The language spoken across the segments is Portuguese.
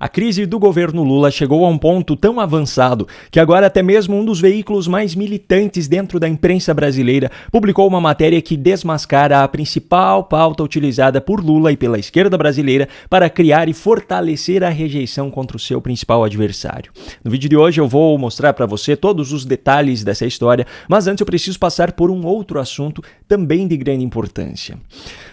A crise do governo Lula chegou a um ponto tão avançado que agora até mesmo um dos veículos mais militantes dentro da imprensa brasileira publicou uma matéria que desmascara a principal pauta utilizada por Lula e pela esquerda brasileira para criar e fortalecer a rejeição contra o seu principal adversário. No vídeo de hoje eu vou mostrar para você todos os detalhes dessa história, mas antes eu preciso passar por um outro assunto também de grande importância.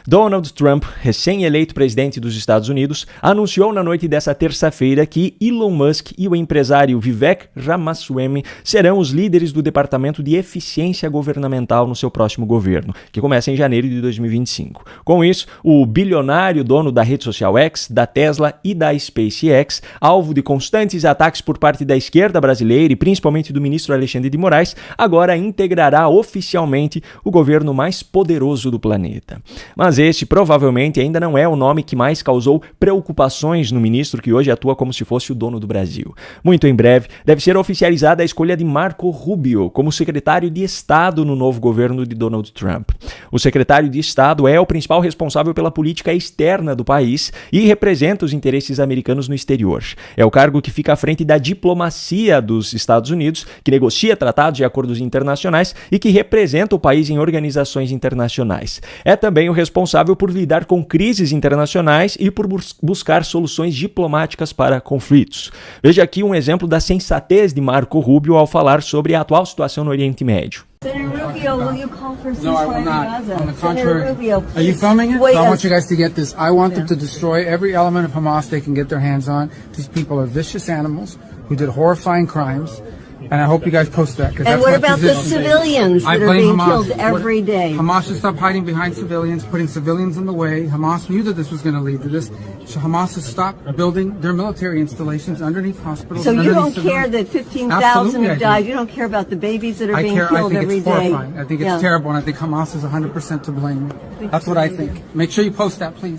Donald Trump, recém-eleito presidente dos Estados Unidos, anunciou na noite dessa terça-feira que Elon Musk e o empresário Vivek Ramaswamy serão os líderes do Departamento de Eficiência Governamental no seu próximo governo, que começa em janeiro de 2025. Com isso, o bilionário dono da rede social X, da Tesla e da SpaceX, alvo de constantes ataques por parte da esquerda brasileira e principalmente do ministro Alexandre de Moraes, agora integrará oficialmente o governo mais poderoso do planeta. Mas este provavelmente ainda não é o nome que mais causou preocupações no ministro que hoje atua como se fosse o dono do Brasil. Muito em breve deve ser oficializada a escolha de Marco Rubio como secretário de Estado no novo governo de Donald Trump. O secretário de Estado é o principal responsável pela política externa do país e representa os interesses americanos no exterior. É o cargo que fica à frente da diplomacia dos Estados Unidos, que negocia tratados e acordos internacionais e que representa o país em organizações internacionais. É também o responsável por lidar com crises internacionais e por buscar soluções diplomáticas para conflitos. Veja aqui um exemplo da sensatez de Marco Rubio ao falar sobre a atual situação no Oriente Médio. Senator Rubio, will you call for No, I ceasefire will in not. Gaza? On the Senator contrary, Rubio, are you filming it? wait So I a- want you guys to get this. I want them to destroy every element of Hamas they can get their hands on. These people are vicious animals who did horrifying crimes, and I hope you guys post that. And what about the civilians I that are blame being Hamas. killed every day? Hamas should stop hiding behind civilians, putting civilians in the way. Hamas knew that this was going to lead to this. So Hamas has stopped building their military installations underneath hospitals. So and you underneath don't care civilians. that 15,000 Absolutely, have I do. died? You don't care about the babies that are I being care. I killed think every it's day? horrifying. I think it's Yeah. terrible, and I think Hamas is 100% to blame. That's what I think. Make sure you post that, please.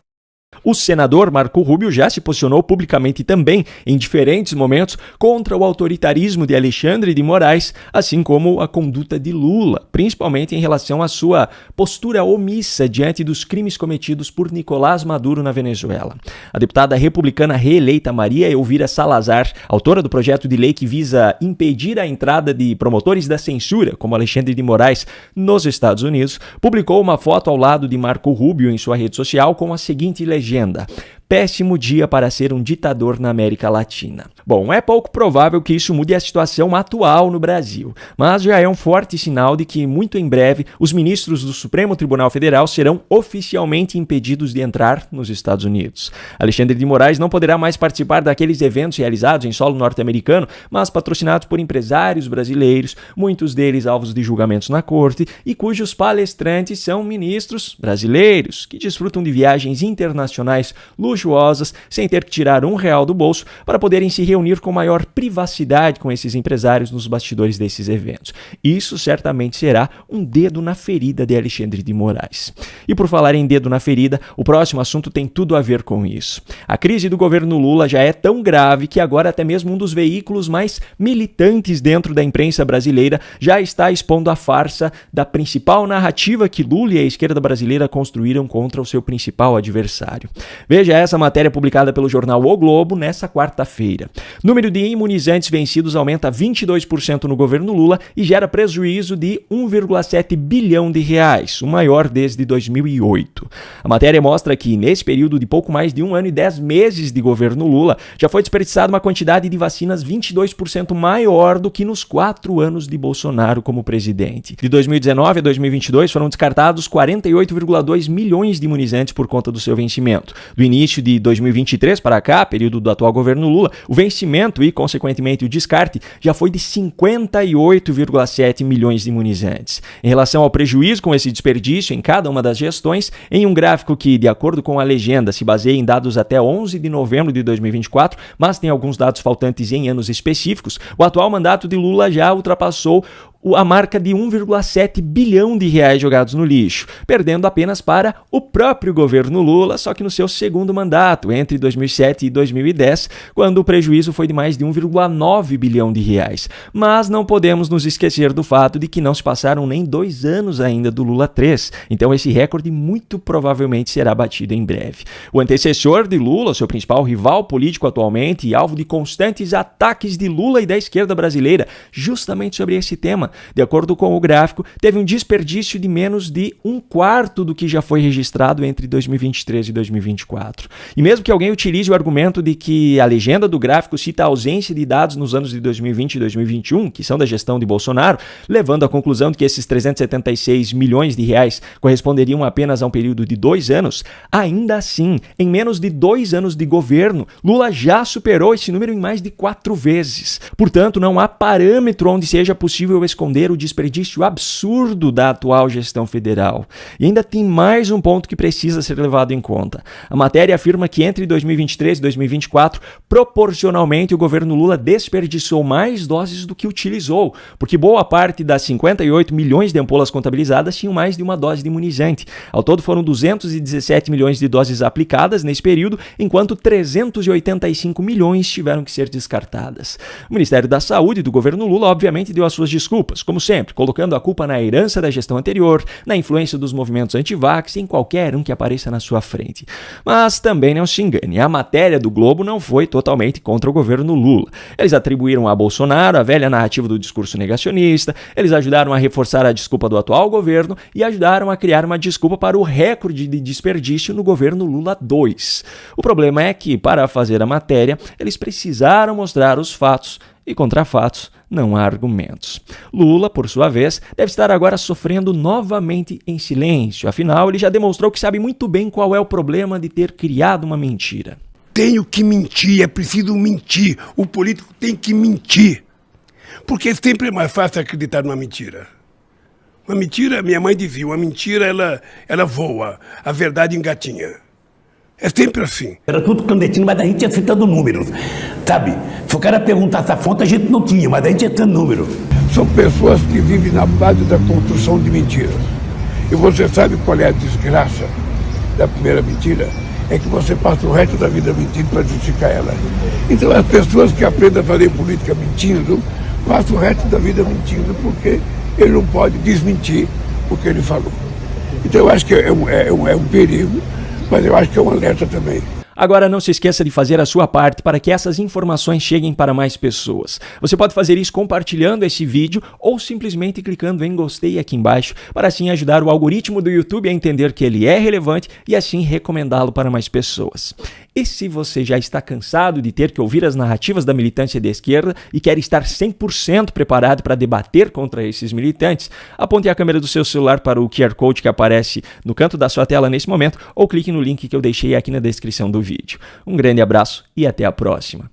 O senador Marco Rubio já se posicionou publicamente também, em diferentes momentos, contra o autoritarismo de Alexandre de Moraes, assim como a conduta de Lula, principalmente em relação à sua postura omissa diante dos crimes cometidos por Nicolás Maduro na Venezuela. A deputada republicana reeleita Maria Elvira Salazar, autora do projeto de lei que visa impedir a entrada de promotores da censura, como Alexandre de Moraes, nos Estados Unidos, publicou uma foto ao lado de Marco Rubio em sua rede social com a seguinte legenda: péssimo dia para ser um ditador na América Latina. Bom, é pouco provável que isso mude a situação atual no Brasil, mas já é um forte sinal de que, muito em breve, os ministros do Supremo Tribunal Federal serão oficialmente impedidos de entrar nos Estados Unidos. Alexandre de Moraes não poderá mais participar daqueles eventos realizados em solo norte-americano, mas patrocinados por empresários brasileiros, muitos deles alvos de julgamentos na corte, e cujos palestrantes são ministros brasileiros, que desfrutam de viagens internacionais luxuosas, sem ter que tirar R$1 do bolso para poderem se reunir com maior privacidade com esses empresários nos bastidores desses eventos. Isso certamente será um dedo na ferida de Alexandre de Moraes. E por falar em dedo na ferida, o próximo assunto tem tudo a ver com isso. A crise do governo Lula já é tão grave que agora até mesmo um dos veículos mais militantes dentro da imprensa brasileira já está expondo a farsa da principal narrativa que Lula e a esquerda brasileira construíram contra o seu principal adversário. Veja essa matéria publicada pelo jornal O Globo nessa quarta-feira. Número de imunizantes vencidos aumenta 22% no governo Lula e gera prejuízo de 1,7 bilhão de reais, o maior desde 2008. A matéria mostra que, nesse período de pouco mais de 1 ano e 10 meses de governo Lula, já foi desperdiçada uma quantidade de vacinas 22% maior do que nos 4 anos de Bolsonaro como presidente. De 2019 a 2022 foram descartados 48,2 milhões de imunizantes por conta do seu vencimento. Do início de 2023 para cá, período do atual governo Lula, o vencimento e, consequentemente, o descarte já foi de 58,7 milhões de imunizantes. Em relação ao prejuízo com esse desperdício em cada uma das gestões, em um gráfico que, de acordo com a legenda, se baseia em dados até 11 de novembro de 2024, mas tem alguns dados faltantes em anos específicos, o atual mandato de Lula já ultrapassou a marca de 1,7 bilhão de reais jogados no lixo, perdendo apenas para o próprio governo Lula, só que no seu segundo mandato, entre 2007 e 2010, quando o prejuízo foi de mais de 1,9 bilhão de reais. Mas não podemos nos esquecer do fato de que não se passaram nem 2 anos ainda do Lula 3, então esse recorde muito provavelmente será batido em breve. O antecessor de Lula, seu principal rival político atualmente e alvo de constantes ataques de Lula e da esquerda brasileira, justamente sobre esse tema, de acordo com o gráfico, teve um desperdício de menos de 1/4 do que já foi registrado entre 2023 e 2024. E mesmo que alguém utilize o argumento de que a legenda do gráfico cita a ausência de dados nos anos de 2020 e 2021, que são da gestão de Bolsonaro, levando à conclusão de que esses 376 milhões de reais corresponderiam apenas a um período de 2 anos, ainda assim, em menos de 2 anos de governo, Lula já superou esse número em mais de 4 vezes. Portanto, não há parâmetro onde seja possível esconder o desperdício absurdo da atual gestão federal. E ainda tem mais um ponto que precisa ser levado em conta. A matéria afirma que entre 2023 e 2024, proporcionalmente, o governo Lula desperdiçou mais doses do que utilizou, porque boa parte das 58 milhões de ampolas contabilizadas tinham mais de uma dose de imunizante. Ao todo foram 217 milhões de doses aplicadas nesse período, enquanto 385 milhões tiveram que ser descartadas. O Ministério da Saúde do governo Lula, obviamente, deu as suas desculpas, como sempre, colocando a culpa na herança da gestão anterior, na influência dos movimentos anti-vax e em qualquer um que apareça na sua frente. Mas também não se engane, a matéria do Globo não foi totalmente contra o governo Lula. Eles atribuíram a Bolsonaro a velha narrativa do discurso negacionista, eles ajudaram a reforçar a desculpa do atual governo e ajudaram a criar uma desculpa para o recorde de desperdício no governo Lula 2. O problema é que, para fazer a matéria, eles precisaram mostrar os fatos, e contra fatos não há argumentos. Lula, por sua vez, deve estar agora sofrendo novamente em silêncio, afinal ele já demonstrou que sabe muito bem qual é o problema de ter criado uma mentira. Tenho que mentir, é preciso mentir, o político tem que mentir, porque sempre é mais fácil acreditar numa mentira. Uma mentira, minha mãe dizia, uma mentira ela voa, a verdade engatinha. É sempre assim. Era tudo clandestino, mas a gente ia citando números, sabe? Se o cara perguntasse a fonte, a gente não tinha, mas a gente ia citando números. São pessoas que vivem na base da construção de mentiras. E você sabe qual é a desgraça da primeira mentira? É que você passa o resto da vida mentindo para justificar ela. Então as pessoas que aprendem a fazer política mentindo, passam o resto da vida mentindo, porque ele não pode desmentir o que ele falou. Então eu acho que é um perigo, mas eu acho que é um alerta também. Agora não se esqueça de fazer a sua parte para que essas informações cheguem para mais pessoas. Você pode fazer isso compartilhando esse vídeo ou simplesmente clicando em gostei aqui embaixo, para assim ajudar o algoritmo do YouTube a entender que ele é relevante e assim recomendá-lo para mais pessoas. E se você já está cansado de ter que ouvir as narrativas da militância de esquerda e quer estar 100% preparado para debater contra esses militantes, aponte a câmera do seu celular para o QR Code que aparece no canto da sua tela nesse momento ou clique no link que eu deixei aqui na descrição do vídeo. Um grande abraço e até a próxima.